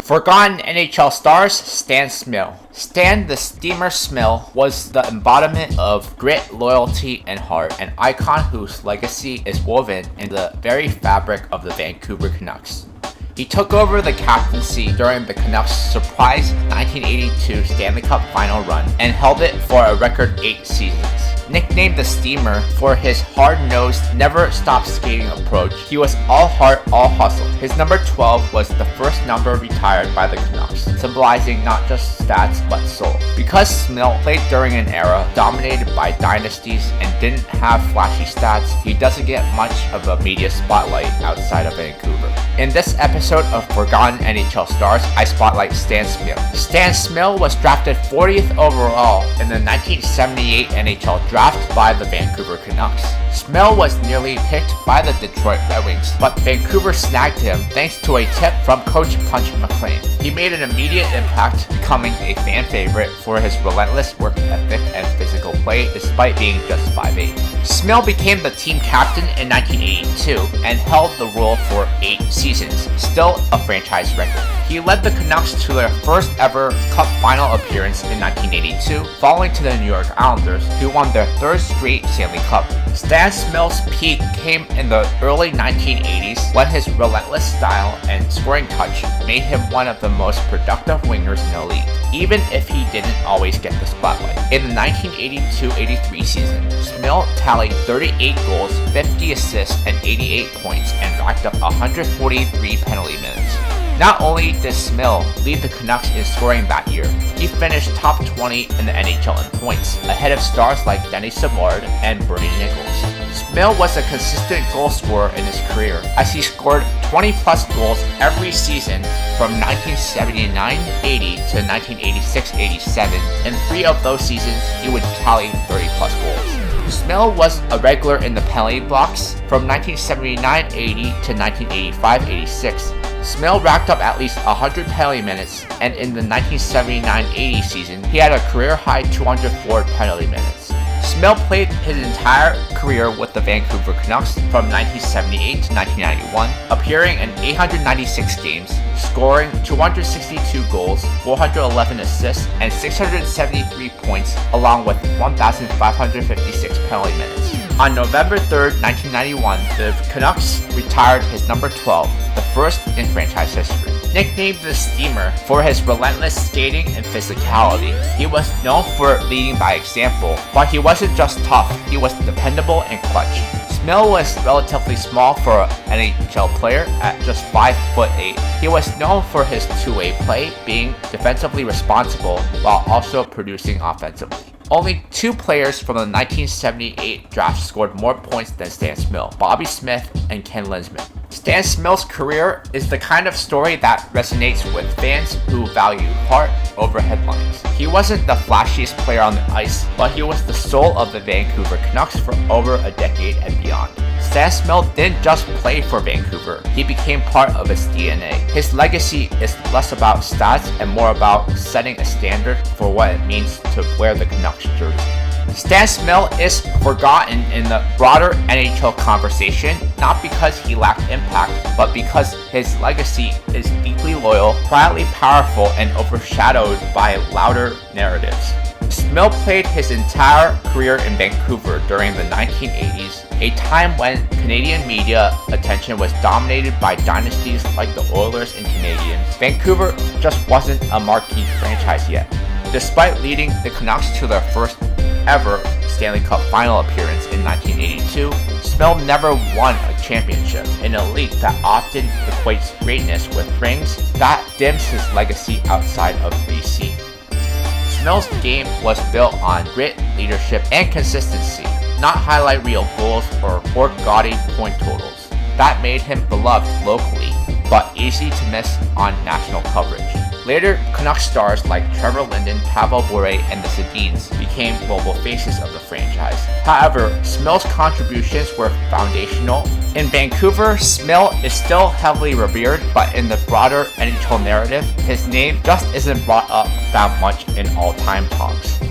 Forgotten NHL stars Stan Smyl. Stan the Steamer Smyl was the embodiment of grit, loyalty, and heart, an icon whose legacy is woven in the very fabric of the Vancouver Canucks. He took over the captaincy during the Canucks' surprise 1982 Stanley Cup final run and held it for a record 8 seasons. Nicknamed the Steamer for his hard-nosed, never-stop-skating approach, he was all heart, all hustle. His number 12 was the first number retired by the Canucks, symbolizing not just stats but soul. Because Smyl played during an era dominated by dynasties and didn't have flashy stats, he doesn't get much of a media spotlight outside of Vancouver. In this episode of Forgotten NHL Stars, I spotlight Stan Smyl. Stan Smyl was drafted 40th overall in the 1978 NHL draft by the Vancouver Canucks. Smyl was nearly picked by the Detroit Red Wings, but Vancouver snagged him thanks to a tip from coach Punch McLean. He made an immediate impact, becoming a fan favorite for his relentless work ethic and physical play despite being just 5'8". Smyl became the team captain in 1982 and held the role for 8 seasons, still a franchise record. He led the Canucks to their first ever Cup final appearance in 1982, falling to the New York Islanders, who won their 3rd straight Stanley Cup. Stan Smyl's peak came in the early 1980s when his relentless style and scoring touch made him one of the most productive wingers in the league, even if he didn't always get the spotlight. In the 1982-83 season, Smyl tallied 38 goals, 50 assists, and 88 points and racked up 143 penalty minutes. Not only did Smyl lead the Canucks in scoring that year, he finished top 20 in the NHL in points, ahead of stars like Denny Savard and Bernie Nichols. Smyl was a consistent goal scorer in his career, as he scored 20-plus goals every season from 1979-80 to 1986-87. In 3 of those seasons, he would tally 30-plus goals. Smyl was a regular in the penalty box from 1979-80 to 1985-86. Smyl racked up at least 100 penalty minutes, and in the 1979-80 season, he had a career-high 204 penalty minutes. Smyl played his entire career with the Vancouver Canucks from 1978 to 1991, appearing in 896 games, scoring 262 goals, 411 assists, and 673 points, along with 1,556 penalty minutes. On November 3rd, 1991, the Canucks retired his number 12, the first in franchise history. Nicknamed the Steamer for his relentless skating and physicality, he was known for leading by example, but he wasn't just tough, he was dependable and clutch. Smyl was relatively small for an NHL player at just 5'8". He was known for his two-way play, being defensively responsible while also producing offensively. Only 2 players from the 1978 draft scored more points than Stan Smyl, Bobby Smith and Ken Linseman. Stan Smyl's career is the kind of story that resonates with fans who value heart over headlines. He wasn't the flashiest player on the ice, but he was the soul of the Vancouver Canucks for over a decade and beyond. Stan Smyl didn't just play for Vancouver, he became part of its DNA. His legacy is less about stats and more about setting a standard for what it means to wear the Canucks jersey. Stan Smyl is forgotten in the broader NHL conversation, not because he lacked impact, but because his legacy is deeply loyal, quietly powerful, and overshadowed by louder narratives. Smyl played his entire career in Vancouver during the 1980s, a time when Canadian media attention was dominated by dynasties like the Oilers and Canadiens. Vancouver just wasn't a marquee franchise yet. Despite leading the Canucks to their first ever Stanley Cup final appearance in 1982, Smyl never won a championship in a league that often equates greatness with rings. That dims his legacy outside of BC. Smyl's game was built on grit, leadership, and consistency, not highlight reel goals or gaudy point totals. That made him beloved locally, but easy to miss on national coverage. Later, Canucks stars like Trevor Linden, Pavel Bure, and the Sedins became global faces of the franchise. However, Smyl's contributions were foundational. In Vancouver, Smyl is still heavily revered, but in the broader NHL narrative, his name just isn't brought up that much in all-time talks.